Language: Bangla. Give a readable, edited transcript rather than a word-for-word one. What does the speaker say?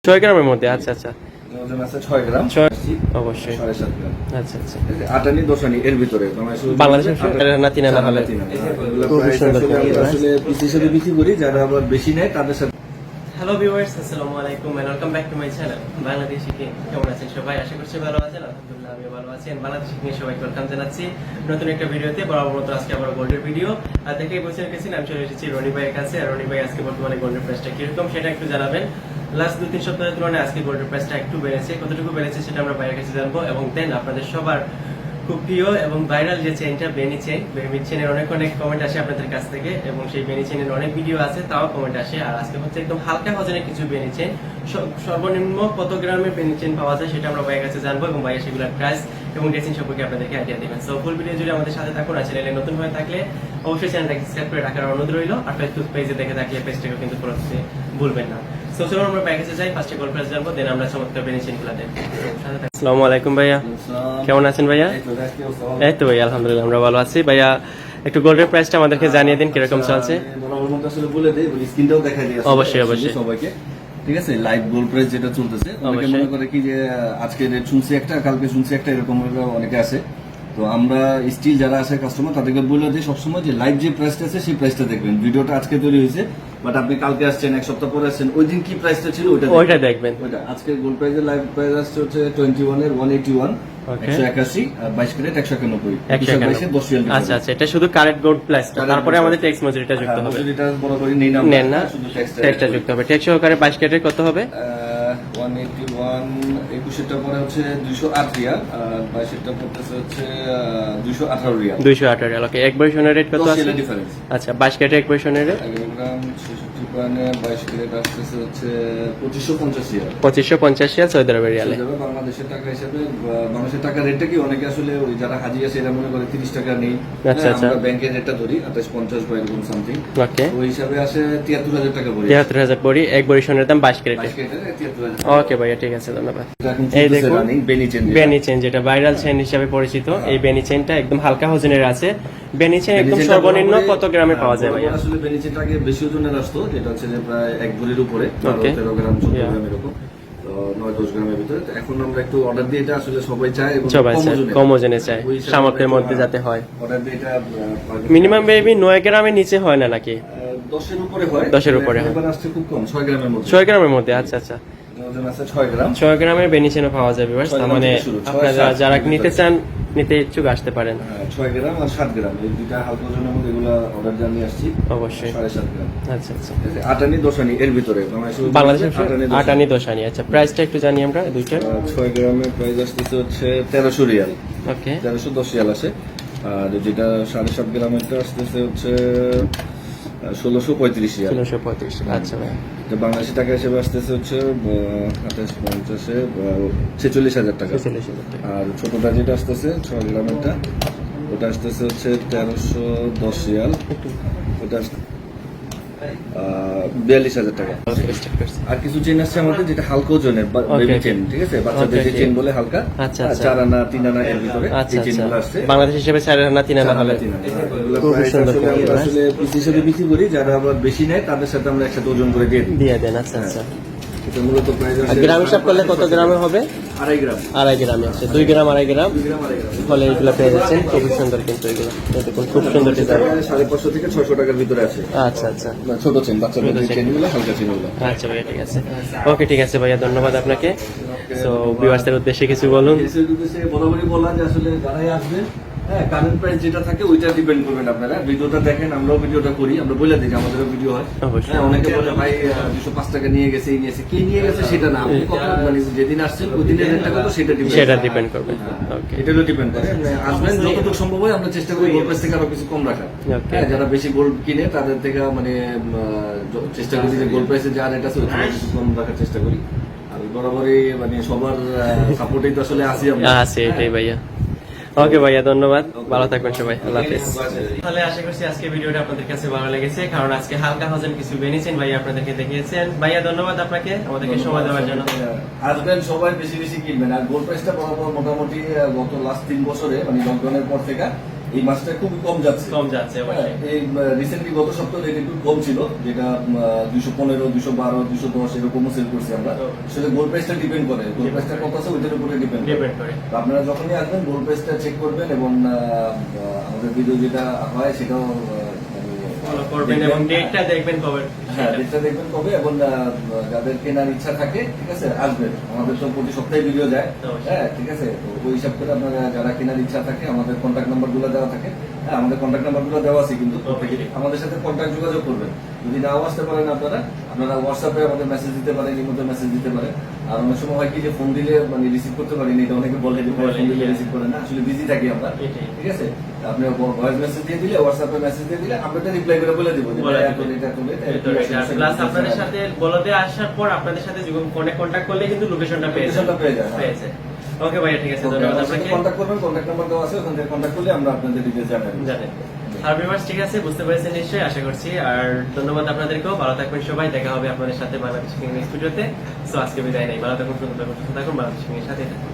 6 গ্রামের মধ্যে। আচ্ছা আচ্ছা, ওজন আছে 6 গ্রাম, অবশ্যই 7.5 গ্রাম। আচ্ছা আচ্ছা, আটানি দোসানি এর ভিতরে বাংলাদেশের না তিন আনা হলে খুবই সুন্দর আসলে পিস হিসেবে বিক্রি করি, যারা আবার বেশি নেয় তাদের সাথে। হ্যালো ভিউয়ার্স, আসসালামু আলাইকুম and welcome back to my channel Bangladeshi king. কেমন আছেন সবাই? আশা করছি ভালো আছেন। আলহামদুলিল্লাহ আমিও ভালো আছি। বাংলাদেশি কিং সবাইকে ওয়েলকাম জানাচ্ছি নতুন একটা ভিডিওতে। বরাবর মতো আজকে আবার গোল্ডের ভিডিও। আর দেখেই বসে রেখেছি, আমি চলে এসেছি রনি ভাইয়ের কাছে। আর রনি ভাই আজকে বর্তমানে গোল্ডের প্রাইসটা কিরকম সেটা একটু জানাবেন। লাস্ট 2-3 সপ্তাহের তুলনায় আজকে গোল্ডের প্রাইসটা একটু বেড়েছে, কতটুকু বেড়েছে সেটা আমরা ভাইয়ের কাছে জানবো। এবং দেন আপনাদের সবার খুব প্রিয় এবং ভাইরাল যে চেইনটা, বেনি চেইন, বেনি চেইনের অনেক কমেন্ট আসে আপনাদের কাছ থেকে এবং সেই বেনি চেইনের অনেক ভিডিও আছে, তাও কমেন্ট আসে। আর আজকে হচ্ছে একদম হালকা ওজনের কিছু বেনি চেইন, সর্বনিম্ন কত গ্রামের বেনি চেইন পাওয়া যায় সেটা আমরা ভাইয়ের কাছে জানবো এবং ভাইয়ের সেগুলোর প্রাইস এবং ড্রেসিং সম্পর্কে আপনাদেরকে আইডিয়া দেবেন। সো ফুল ভিডিও জুড়ে আমাদের সাথে থাকুন। আর চ্যানেলে নতুন হয়ে থাকলে অবশ্যই চ্যানেলটাকে সাবস্ক্রাইব করে রাখার অনুরোধ রইল। আর ফেসবুক পেজে দেখে থাকলে পেজটাকে কিন্তু ফলো করতে ভুলবেন না। সো চলুন আমরা ভাইয়ের কাছে যাই, ফার্স্টে গোল্ড প্রাইস জানবো, দেন আমরা চমৎকার বেনি চেইনগুলো দেখবো। আসসালামু আলাইকুম ভাইয়া, কেমন আছেন ভাইয়া? এই তো ভাই আলহামদুলিল্লাহ আমরা ভালো আছি। ভাইয়া একটু গোল্ডের প্রাইসটা আমাদেরকে জানিয়ে দিন কিরকম চলছে। বলে দেই, স্ক্রিনটাও দেখাই দিই অবশ্যই অবশ্যই সবাইকে। ঠিক আছে, লাইভ গোল্ড প্রাইস যেটা চলতেছে, অনেকে মনে করে কি যে আজকে রেট শুনছি একটা, কালকে শুনছি একটা, এরকম অনেকে আছে। তো আমরা স্টিল যারা আছে কাস্টমার তাদেরকে বলে দিই সবসময় যে লাইভ যে প্রাইসটা আছে সেই প্রাইসটা দেখবেন। ভিডিওটা আজকে তৈরি হয়েছে, বাট আপনি কালকে আসছেন, এক সপ্তাহ পরে আসছেন, ওই দিন কি প্রাইসটা ছিল ওইটা দেখবেন। ওইটা আজকে গোল্ড প্রাইসের লাইভ প্রাইস আসছে হচ্ছে 21 এর 181, 181 আর 22 ক্যারেট 191, 10 রিয়াল। আচ্ছা আচ্ছা, এটা শুধু কারেন্ট গোল্ড প্লাসটা, তারপরে আমাদের ট্যাক্স মজুরিটা যুক্ত হবে। মজুরিটা বরাবরই নেন না, শুধু ট্যাক্সটা যুক্ত হবে। ট্যাক্স সহকারে 22 ক্যারেট কত হবে? 181, 21টা পরে হচ্ছে 208 রিয়াল, আর 22টা পড়তেছে হচ্ছে 218 রিয়াল। 218 রিয়াল। ওকে, এক বয়সনের রেট কত আছে? ডিফারেন্স। আচ্ছা, 22 ক্যারেট এক বয়সনের রেট 11 গ্রাম 66 পয়েন্টে 22 ক্যারেট আসছে হচ্ছে 2550 রিয়াল। 2550 রিয়াল সৌদি আরবের রিয়ালে। বাংলাদেশের টাকা হিসেবে, বাংলাদেশের টাকা রেটটা কি অনেকে আসলে ওই যারা হাজি আছে এরা মনে করে 30 টাকা নেই। আচ্ছা আচ্ছা, আমরা ব্যাংকের রেটটা ধরি 2850 বা এরকম সামথিং। ওকে, ওই হিসাবে আসে 73000 টাকা পড়ে। 73000 পড়ি, এক বয়সনের দাম 22 ক্যারেট। 73000। ওকে ভাইয়া, ঠিক আছে, ধন্যবাদ। এই দেখুন বেনি চেইন, যেটা ভাইরাল চেইন হিসেবে পরিচিত, এই বেনি চেইনটা একদম হালকা ওজনের আছে। বেনি চেইন একদম সর্বনিম্ন কত গ্রামে পাওয়া যায় ভাইয়া? আসলে বেনি চেইনটা আগে বেশি ওজনের আসতো, যেটা হচ্ছে যে প্রায় 1 ভরির উপরে, 13 গ্রাম 14 গ্রাম এরকম, 9-10 গ্রামের ভিতরে। এখন আমরা একটু অর্ডার দিয়ে, এটা আসলে সবাই চায় এবং কম ওজনে চায়, সামর্থ্যের মধ্যে যাতে হয়। অর্ডার দিয়ে এটা মিনিমাম বেবি 9 গ্রামের নিচে হয় না নাকি? 10 এর উপরে হয়। 10 এর উপরে হয়। এবার আসছে খুব কম, 6 গ্রামের মধ্যে। 6 গ্রামের মধ্যে। আচ্ছা আচ্ছা, ওজন আছে 6 গ্রাম। 6 গ্রামের বেনি চেইনও পাওয়া যায় ভিউয়ার্স। তার মানে আপনারা যারা নিতে চান, নিতে ইচ্ছুক আসতে পারেন। 6 গ্রাম আর 7 গ্রাম, এই দুইটা হালকা ওজনের মধ্যে এগুলো অর্ডার জানিয়ে আসছি। অবশ্যই 7.5 গ্রাম। আচ্ছা আচ্ছা, আটানি দোসানি এর ভিতরে বাংলাদেশের আটানি দোসানি। আচ্ছা, প্রাইসটা একটু জানি আমরা দুইটা। 6 গ্রামের প্রাইস আসতেছে হচ্ছে 1300 রিয়াল। ওকে, 1310 রিয়াল আছে। আর যেটা 7.5 গ্রামেরটা আসতেছে হচ্ছে 1635 রিয়াল। 1635। আচ্ছা ভাই, এটা বাংলাদেশি টাকা হিসেবে আসতেছে হচ্ছে 2850-এ 46,000 টাকা। 46,000 টাকা। আর ছোটটা যেটা আসতেছে 6 গ্রামেরটা, ওটা আসতেছে হচ্ছে 1310 রিয়াল। ওটা 42,000 টাকা। আর কিছু চেন আসছে আমাদের যেটা হালকা ওজনের, বেবি চেন, ঠিক আছে, বাচ্চাদের যে চেন বলে হালকা, 4 আনা 3 আনা এর ভিতরে এই চেনগুলো আসছে। বাংলাদেশ হিসেবে 4 আনা 3 আনা হলে খুবই সুন্দর। আসলে পিস হিসেবে বিক্রি করি, যারা আবার বেশি নেয় তাদের সাথে আমরা একসাথে ওজন করে দিয়ে দেন। আচ্ছা আচ্ছা, এটা মূলত প্রাইস আছে। গ্রাম হিসাব করলে কত গ্রামে হবে? 2.5 গ্রাম। 2.5 গ্রামে আছে, 2 গ্রাম 2.5 গ্রাম ফলে এগুলো পেয়ে যাচ্ছেন। খুবই সুন্দর কিন্তু এগুলো, দেখুন খুব সুন্দর ডিজাইন। 550 থেকে 600 টাকার ভিতরে আছে। আচ্ছা আচ্ছা, ছোট চেন, বাচ্চাদের চেনগুলো, হালকা চেনগুলো। আচ্ছা ভাইয়া, ঠিক আছে। ওকে, ঠিক আছে ভাইয়া, ধন্যবাদ আপনাকে। সো ভিউয়ার্সদের উদ্দেশ্যে কিছু বলুন। বরাবরই বলা যে আসলে যারাই আসবে, হ্যাঁ, কারেন্ট প্রাইস যেটা থাকে ওইটা ডিপেন্ড করবেন। আপনারা ভিডিওটা দেখেন, আমরাও ভিডিওটা করি, আমরা বলে দিই যে আমাদেরও ভিডিও হয়। হ্যাঁ, অনেকে বলে ভাই 205 টাকা নিয়ে গেছে, এই নিয়েছে, কি নিয়ে গেছে সেটা না, আপনি কখন মানে যেদিন আসছেন ওই দিনের রেটটা কত সেটা ডিপেন্ড করবে। ওকে, এটারও ডিপেন্ড করে। আসবেন যতটুকু সম্ভব হয় আমরা চেষ্টা করি গোল্ড প্রাইস থেকে আরো কিছু কম রাখার। হ্যাঁ, যারা বেশি গোল্ড কিনে তাদের থেকে মানে চেষ্টা করি যে গোল্ড প্রাইসে যা রেট আছে ওই থেকে কিছু কম রাখার চেষ্টা করি। আর বরাবরই মানে সবার সাপোর্টেই তো আসলে আসি আমরা। আছে এটাই ভাইয়া। ওকে ভাইয়া, ধন্যবাদ, ভালো থাকবেন সবাই, আল্লাহ হাফেজ। তাহলে আশা করছি আজকে ভিডিওটা আপনাদের কাছে ভালো লেগেছে, কারণ আজকে হালকা ওজন কিছু বেনিয়েছেন ভাইয়া আপনাদেরকে দেখিয়েছেন। ভাইয়া ধন্যবাদ আপনাকে আমাদেরকে সময় দেওয়ার জন্য। আসবেন সবাই, বেশি বেশি কিনবেন। আর গোল্ড প্রাইসটা বরাবর মোটামুটি গত লাস্ট 3 বছরে মানে লকডাউনের পর থেকে এই মাছটা খুব কম যাচ্ছে। কম যাচ্ছে অবশ্যই। এই রিসেন্টলি গত সপ্তাহে রেট একটু কম ছিল, যেটা 215, 212, 210 এরকমও সেল করছি আমরা। আসলে গোল্ড প্রাইসটা ডিপেন্ড করে, গোল্ড প্রাইসটা কত আছে ওইটার উপরে ডিপেন্ড করে। তো আপনারা যখনই আসবেন গোল্ড প্রাইসটা চেক করবেন এবং আমাদের ভিডিও যেটা হয় সেটাও ফলো করবেন এবং ডেটটা দেখবেন কবে। হ্যাঁ, ডেটটা দেখবেন কবে, এবং যাদের কেনার ইচ্ছা থাকে ঠিক আছে আসবেন। আমাদের তো প্রতি সপ্তাহে ভিডিও যায়, হ্যাঁ ঠিক আছে। তো ওই হিসাব করে আপনারা যারা কেনার ইচ্ছা থাকে আমাদের কন্ট্যাক্ট নাম্বার গুলো দেওয়া থাকে। হ্যাঁ, আমাদের কন্ট্যাক্ট নাম্বার গুলো দেওয়া আছে, কিন্তু আমাদের সাথে কন্ট্যাক্ট যোগাযোগ করবেন। যদি নাও আসতে পারেন আপনারা হোয়াটসঅ্যাপে আমাদের মেসেজ দিতে পারেন, ইমোতে মেসেজ দিতে পারেন। আর অনেক সময় হয় কি যে ফোন দিলে মানে রিসিভ করতে পারিনি, এটা অনেকে বলে যে ফোন দিলে রিসিভ করে না, আসলে বিজি থাকি আমরা, ঠিক আছে। আপনি ভয়েস মেসেজ দিয়ে দিলে, হোয়াটসঅ্যাপে মেসেজ দিয়ে দিলে আমরা রিপ্লাই করে বলে দিব যে প্লাস আপনাদের সাথে বলতে আসার পর আপনাদের সাথে যখন ফোনে কন্ট্যাক্ট করলে কিন্তু লোকেশনটা পেয়ে যায়। ওকে ভাইয়া, ঠিক আছে, ধন্যবাদ আপনাকে। কন্ট্যাক্ট করবেন, কন্ট্যাক্ট নাম্বার দেওয়া আছে, ওখান থেকে কন্ট্যাক্ট করলে আমরা আপনাদের ডিটেইলস জানাবো। আর ভিউয়ার্স, ঠিক আছে, বুঝতে পেরেছেন নিশ্চয়ই, আশা করছি। আর ধন্যবাদ আপনাদেরকেও, ভালো থাকবেন সবাই, দেখা হবে আপনাদের সাথে বাংলাদেশ কিং নেক্সট ভিডিওতে। সো আজকে বিদায় নেই, ভালো থাকুন, সুন্দর থাকুন, সুস্থ থাকুন, বাংলাদেশ কিং এর সাথে থাকুন।